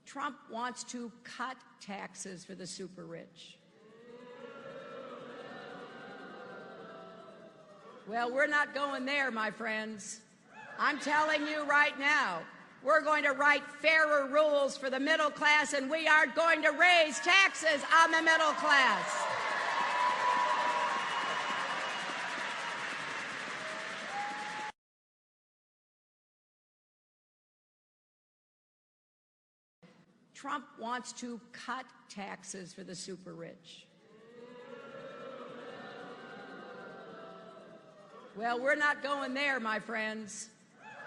Trump wants to cut taxes for the super rich. Well, we're not going there, my friends. I'm telling you right now, we're going to write fairer rules for the middle class, and we are going to raise taxes on the middle class. Trump wants to cut taxes for the super rich. Well, we're not going there, my friends.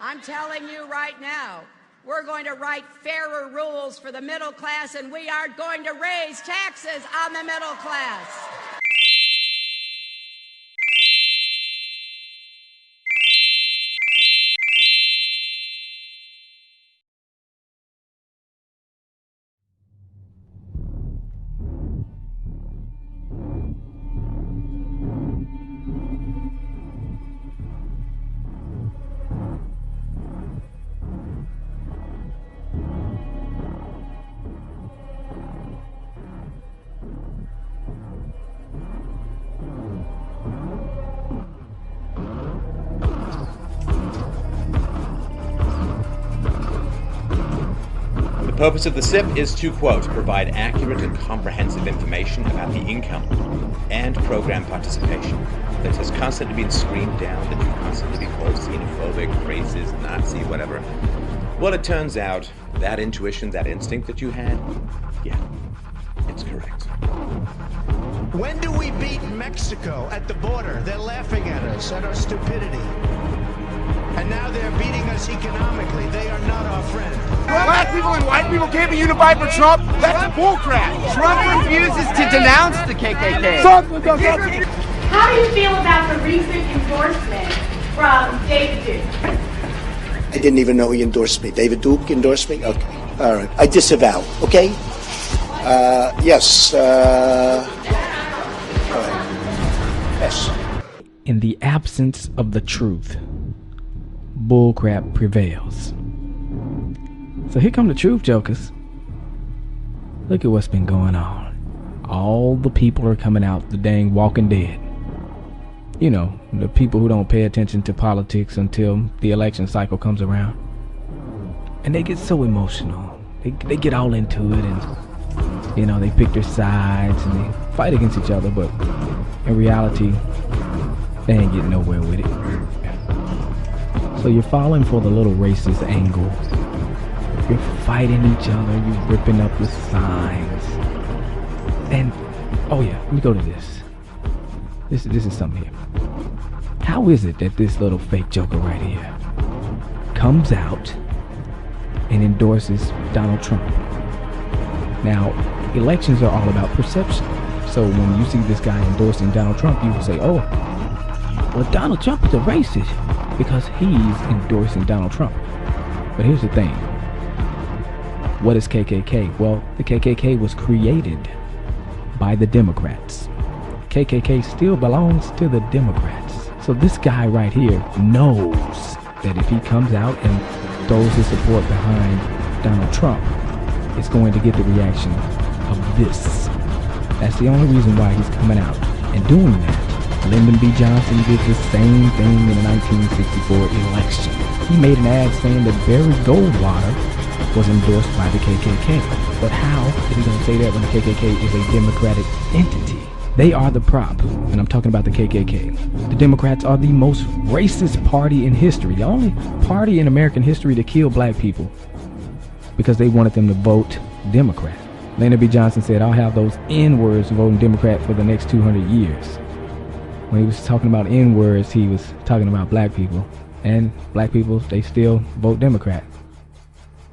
I'm telling you right now, we're going to write fairer rules for the middle class, and we are going to raise taxes on the middle class. The purpose of the SIP is to, quote, provide accurate and comprehensive information about the income and program participation that has constantly been screamed down, that you constantly be called xenophobic, racist, Nazi, whatever. Well, it turns out that intuition, that instinct that you had, yeah, it's correct. When do we beat Mexico at the border? They're laughing at us, at our stupidity. And now they're beating us economically. They are not our friend. Black people and white people can't be unified for Trump? That's bullcrap. Trump refuses to denounce the KKK. How do you feel about the recent endorsement from David Duke? I didn't even know he endorsed me. David Duke endorsed me? Okay. All right. I disavow. Okay? Yes. All right. Yes. In the absence of the truth, bullcrap prevails. So here come the truth jokers. Look at what's been going on. All the people are coming out, the dang Walking Dead. You know, the people who don't pay attention to politics until the election cycle comes around. And they get so emotional. They get all into it, and you know, they pick their sides and they fight against each other, but in reality, they ain't getting nowhere with it. So you're falling for the little racist angle. You're fighting each other, you're ripping up the signs. And, oh yeah, let me go to this. This is something here. How is it that this little fake joker right here comes out and endorses Donald Trump? Now, elections are all about perception. So when you see this guy endorsing Donald Trump, you will say, oh, well, Donald Trump is a racist because he's endorsing Donald Trump. But here's the thing. What is KKK? Well, the KKK was created by the Democrats. KKK still belongs to the Democrats. So this guy right here knows that if he comes out and throws his support behind Donald Trump, it's going to get the reaction of this. That's the only reason why he's coming out and doing that. Lyndon B. Johnson did the same thing in the 1964 election. He made an ad saying that Barry Goldwater was endorsed by the KKK. But how is he going to say that when the KKK is a Democratic entity? They are the prop, and I'm talking about the KKK. The Democrats are the most racist party in history, the only party in American history to kill black people because they wanted them to vote Democrat. Lyndon B. Johnson said, I'll have those N-words voting Democrat for the next 200 years. When he was talking about N-words, he was talking about black people. And black people, they still vote Democrat.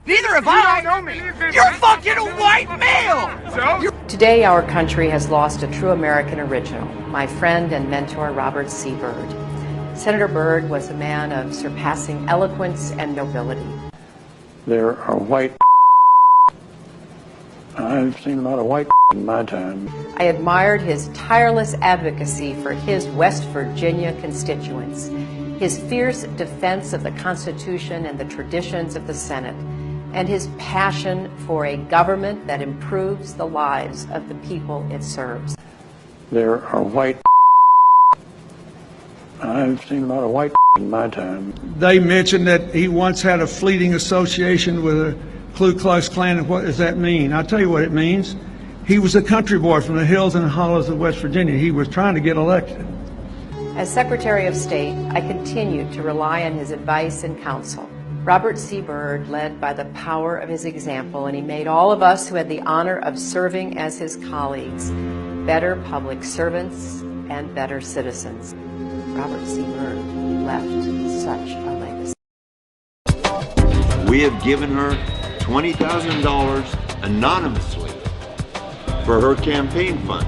Neither have I. You don't know me. You're fucking a white male. So? Today, our country has lost a true American original, my friend and mentor, Robert C. Byrd. Senator Byrd was a man of surpassing eloquence and nobility. There are white. I've seen a lot of white in my time. I admired his tireless advocacy for his West Virginia constituents, his fierce defense of the Constitution and the traditions of the Senate, and his passion for a government that improves the lives of the people it serves. There are white. I've seen a lot of white in my time. They mentioned that he once had a fleeting association with a Ku Klux Klan. What does that mean? I'll tell you what it means. He was a country boy from the hills and hollows of West Virginia. He was trying to get elected. As Secretary of State, I continued to rely on his advice and counsel. Robert C. Byrd led by the power of his example, and he made all of us who had the honor of serving as his colleagues better public servants and better citizens. Robert C. Byrd left such a legacy. We have given her $20,000 anonymously for her campaign fund.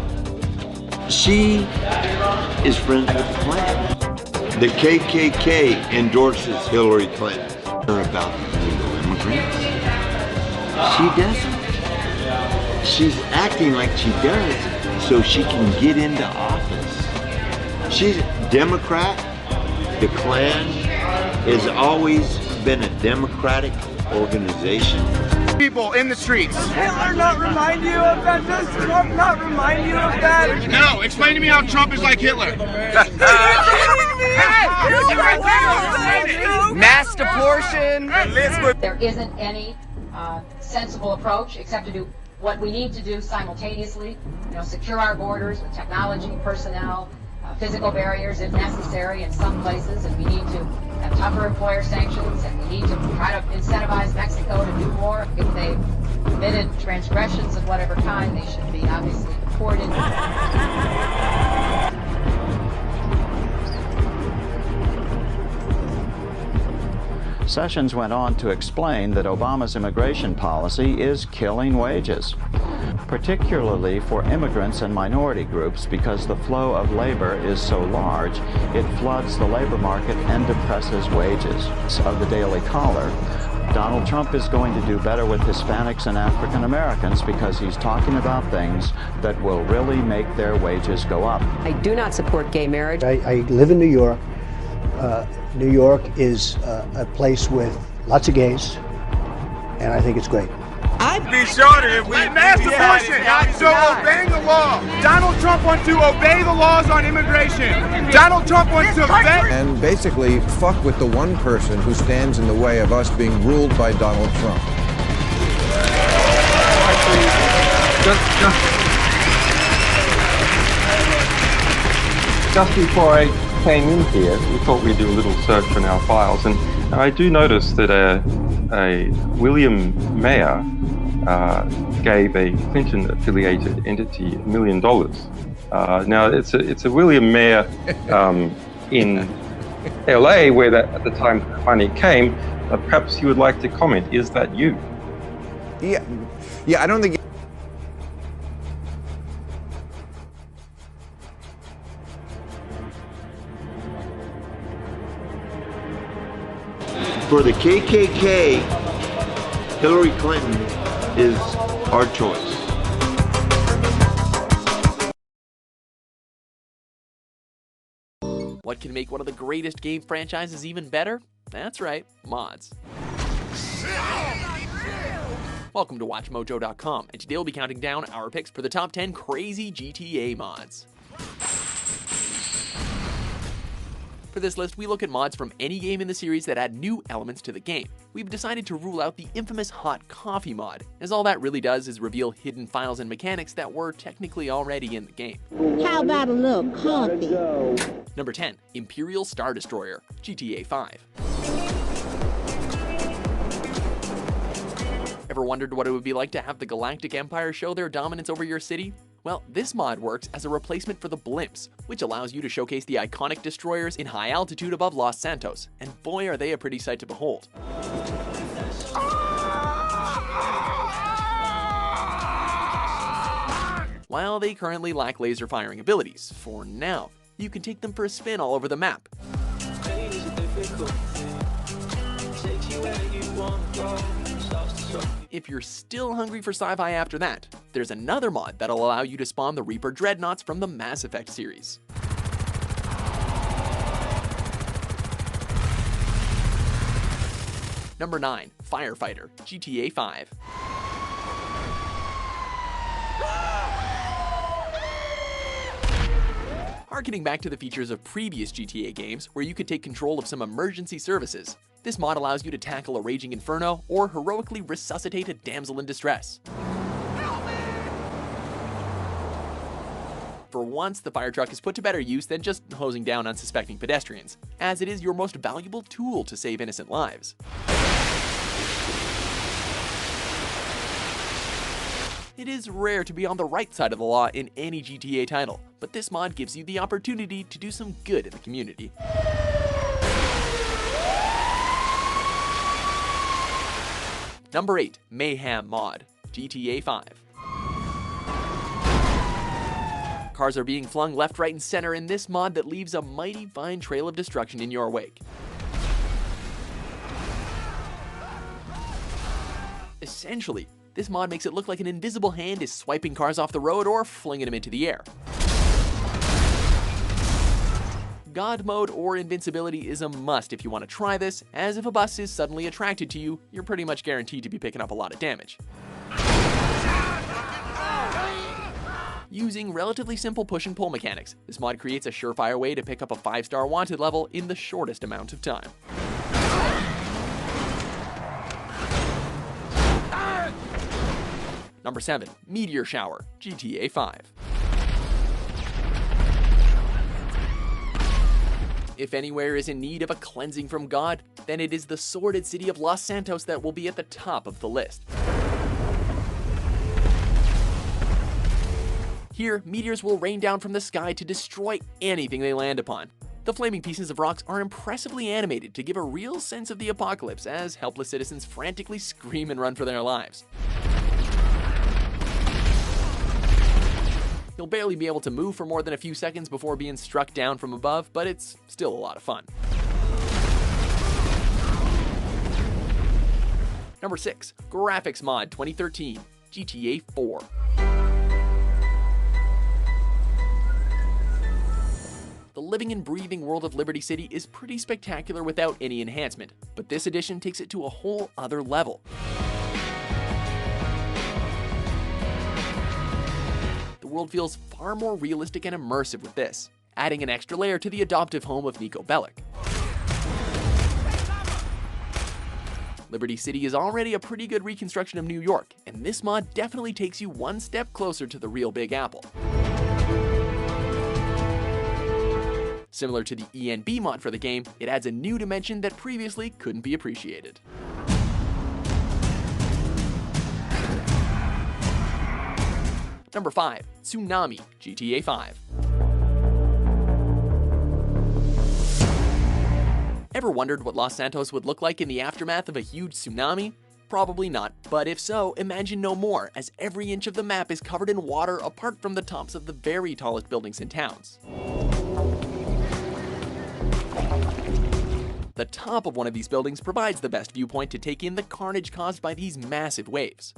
She is friends with the Klan. The KKK endorses Hillary Clinton. About illegal immigrants. She doesn't. She's acting like she does so she can get into office. She's a Democrat. The Klan has always been a democratic organization. People in the streets. Does Hitler not remind you of that? Does Trump not remind you of that? No, explain to me how Trump is like Hitler. Mass deportation. There isn't any sensible approach except to do what we need to do simultaneously. Secure our borders with technology, personnel, physical barriers if necessary in some places, and we need to have tougher employer sanctions, and we need to try to incentivize Mexico to do more. If they've committed transgressions of whatever kind, they should be obviously deported. Sessions went on to explain that Obama's immigration policy is killing wages, particularly for immigrants and minority groups, because the flow of labor is so large, it floods the labor market and depresses wages. Of the Daily Caller, Donald Trump is going to do better with Hispanics and African Americans because he's talking about things that will really make their wages go up. I do not support gay marriage. I live in New York. New York is a place with lots of gays, and I think it's great. I'd be shorter if we mass abortion. So obeying the law. Donald Trump wants to obey the laws on immigration. Donald Trump wants to vet and basically fuck with the one person who stands in the way of us being ruled by Donald Trump. Just before I came in here, we thought we'd do a little search in our files, and I do notice that a William Mayer gave a Clinton-affiliated entity $1 million. Now, it's a William Mayer in LA, where at the time the money came. Perhaps you would like to comment. Is that you? Yeah, I don't think. For the KKK, Hillary Clinton is our choice. What can make one of the greatest game franchises even better? That's right, mods. Welcome to WatchMojo.com, and today we'll be counting down our picks for the top 10 crazy GTA mods. For this list, we look at mods from any game in the series that add new elements to the game. We've decided to rule out the infamous hot coffee mod, as all that really does is reveal hidden files and mechanics that were technically already in the game. How about a little coffee? Number 10, Imperial Star Destroyer, GTA 5. Ever wondered what it would be like to have the Galactic Empire show their dominance over your city? Well, this mod works as a replacement for the blimps, which allows you to showcase the iconic destroyers in high altitude above Los Santos, and boy are they a pretty sight to behold. While they currently lack laser firing abilities, for now, you can take them for a spin all over the map. If you're still hungry for sci-fi after that, there's another mod that'll allow you to spawn the Reaper Dreadnoughts from the Mass Effect series. Number 9. Firefighter, GTA 5. Harkening back to the features of previous GTA games where you could take control of some emergency services, this mod allows you to tackle a raging inferno or heroically resuscitate a damsel in distress. For once, the fire truck is put to better use than just hosing down unsuspecting pedestrians, as it is your most valuable tool to save innocent lives. It is rare to be on the right side of the law in any GTA title, but this mod gives you the opportunity to do some good in the community. Number 8. Mayhem mod, GTA 5. Cars are being flung left, right, and center in this mod that leaves a mighty fine trail of destruction in your wake. Essentially, this mod makes it look like an invisible hand is swiping cars off the road or flinging them into the air. God mode or invincibility is a must if you want to try this, as if a bus is suddenly attracted to you, you're pretty much guaranteed to be picking up a lot of damage. Using relatively simple push and pull mechanics, this mod creates a surefire way to pick up a 5-star wanted level in the shortest amount of time. Number 7. Meteor Shower, GTA 5. If anywhere is in need of a cleansing from God, then it is the sordid city of Los Santos that will be at the top of the list. Here, meteors will rain down from the sky to destroy anything they land upon. The flaming pieces of rocks are impressively animated to give a real sense of the apocalypse as helpless citizens frantically scream and run for their lives. You'll barely be able to move for more than a few seconds before being struck down from above, but it's still a lot of fun. Number 6. Graphics Mod 2013, GTA 4. The living and breathing world of Liberty City is pretty spectacular without any enhancement, but this edition takes it to a whole other level. The world feels far more realistic and immersive with this, adding an extra layer to the adoptive home of Nico Bellic. Liberty City is already a pretty good reconstruction of New York, and this mod definitely takes you one step closer to the real Big Apple. Similar to the ENB mod for the game, it adds a new dimension that previously couldn't be appreciated. Number 5. Tsunami, GTA 5. Ever wondered what Los Santos would look like in the aftermath of a huge tsunami? Probably not, but if so, imagine no more, as every inch of the map is covered in water apart from the tops of the very tallest buildings in towns. The top of one of these buildings provides the best viewpoint to take in the carnage caused by these massive waves.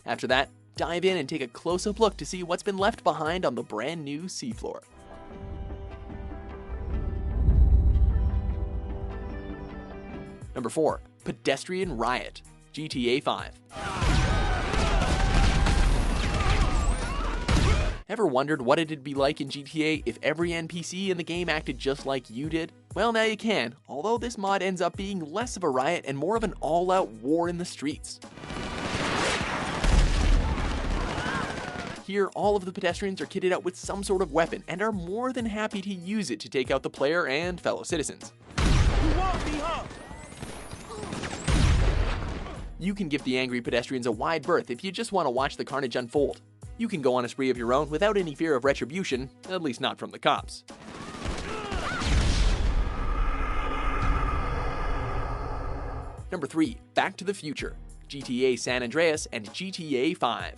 After that, dive in and take a close-up look to see what's been left behind on the brand new seafloor. Number 4. Pedestrian Riot, GTA 5. Ever wondered what it'd be like in GTA if every NPC in the game acted just like you did? Well, now you can, although this mod ends up being less of a riot and more of an all-out war in the streets. Here, all of the pedestrians are kitted out with some sort of weapon and are more than happy to use it to take out the player and fellow citizens. You can give the angry pedestrians a wide berth if you just want to watch the carnage unfold. You can go on a spree of your own without any fear of retribution, at least not from the cops. Number 3. Back to the Future, GTA San Andreas and GTA 5.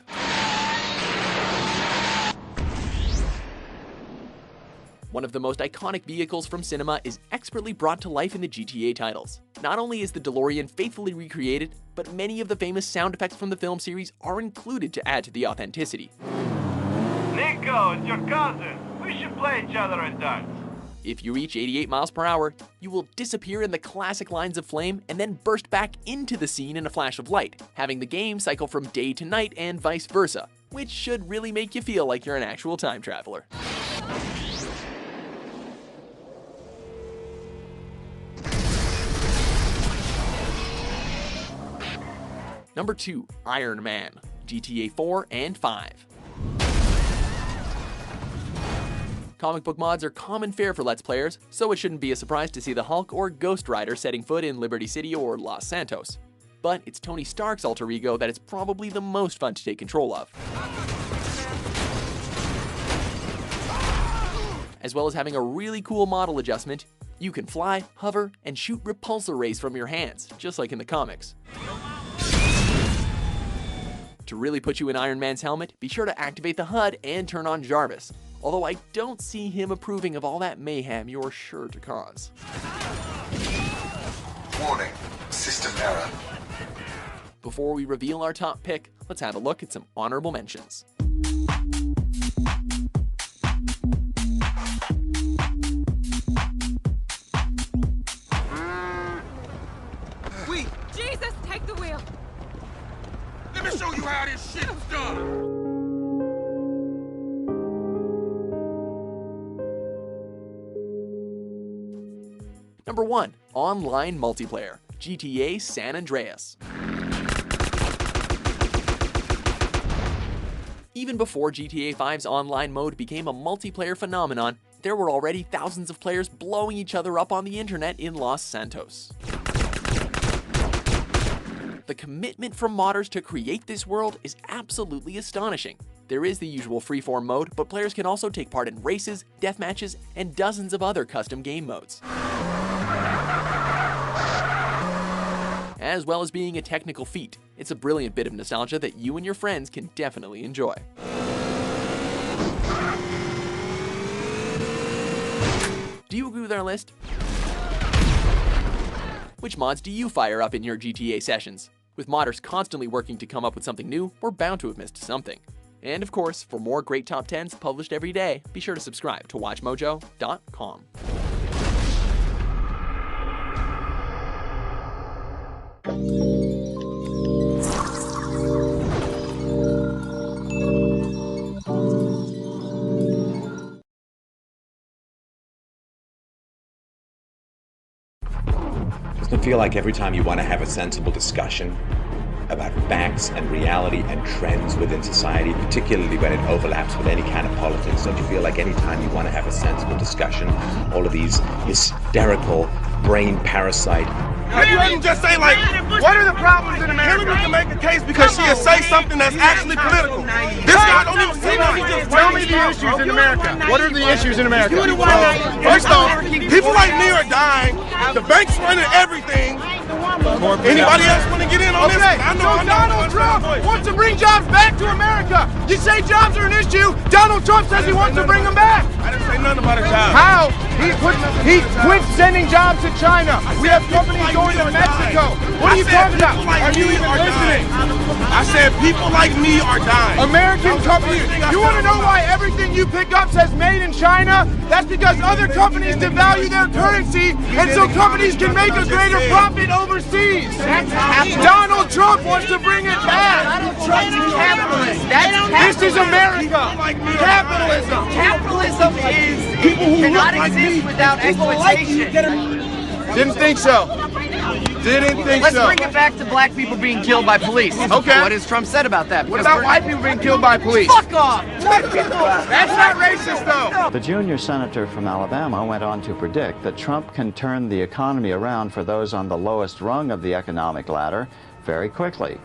One of the most iconic vehicles from cinema is expertly brought to life in the GTA titles. Not only is the DeLorean faithfully recreated, but many of the famous sound effects from the film series are included to add to the authenticity. Nico, it's your cousin. We should play each other at darts. If you reach 88 miles per hour, you will disappear in the classic lines of flame and then burst back into the scene in a flash of light, having the game cycle from day to night and vice versa, which should really make you feel like you're an actual time traveler. Number 2, Iron Man, GTA 4 and 5. Comic book mods are common fare for Let's Players, so it shouldn't be a surprise to see the Hulk or Ghost Rider setting foot in Liberty City or Los Santos. But it's Tony Stark's alter ego that is probably the most fun to take control of. As well as having a really cool model adjustment, you can fly, hover, and shoot repulsor rays from your hands, just like in the comics. To really put you in Iron Man's helmet, be sure to activate the HUD and turn on Jarvis, although I don't see him approving of all that mayhem you're sure to cause. Warning, system error. Before we reveal our top pick, let's have a look at some honorable mentions. Jesus, take the wheel. Let me show you how this shit's done. Number 1, online multiplayer, GTA San Andreas. Even before GTA 5's online mode became a multiplayer phenomenon, there were already thousands of players blowing each other up on the internet in Los Santos. The commitment from modders to create this world is absolutely astonishing. There is the usual freeform mode, but players can also take part in races, deathmatches, and dozens of other custom game modes. As well as being a technical feat, it's a brilliant bit of nostalgia that you and your friends can definitely enjoy. Do you agree with our list? Which mods do you fire up in your GTA sessions? With modders constantly working to come up with something new, we're bound to have missed something. And of course, for more great top 10s published every day, be sure to subscribe to WatchMojo.com. Doesn't it feel like every time you want to have a sensible discussion about facts and reality and trends within society, particularly when it overlaps with any kind of politics, don't you feel like any time you want to have a sensible discussion, all of these hysterical brain parasite... Have you heard him just say, like, what are the problems in America? Hillary can make a case because she'll say something that's actually political. This guy don't even say nothing. Just tell me the issues in America. What are the issues in America? First off, people like me are dying. The bank's running everything. Anybody else want to get in on this? I know Donald Trump wants to bring jobs back to America. You say jobs are an issue. Donald Trump says he wants to bring them back. I didn't say nothing about a job. How? He quit sending jobs to China. We have companies going to Mexico. What are you talking about? Are you even listening? I said people like me are dying. American companies. You want to know why everything you pick up says made in China? That's because other companies devalue their currency, and so companies can make a greater profit overseas. Donald Trump wants to bring it back. Donald Trump's a capitalist. This is America. Capitalism. Capitalism is people who cannot look like exist me, without exploitation. Didn't think so. Didn't think Let's so. bring it back to black people being killed by police. Okay. What has Trump said about that? What about white people being killed by police? Fuck off! That's not racist, though. The junior senator from Alabama went on to predict that Trump can turn the economy around for those on the lowest rung of the economic ladder very quickly.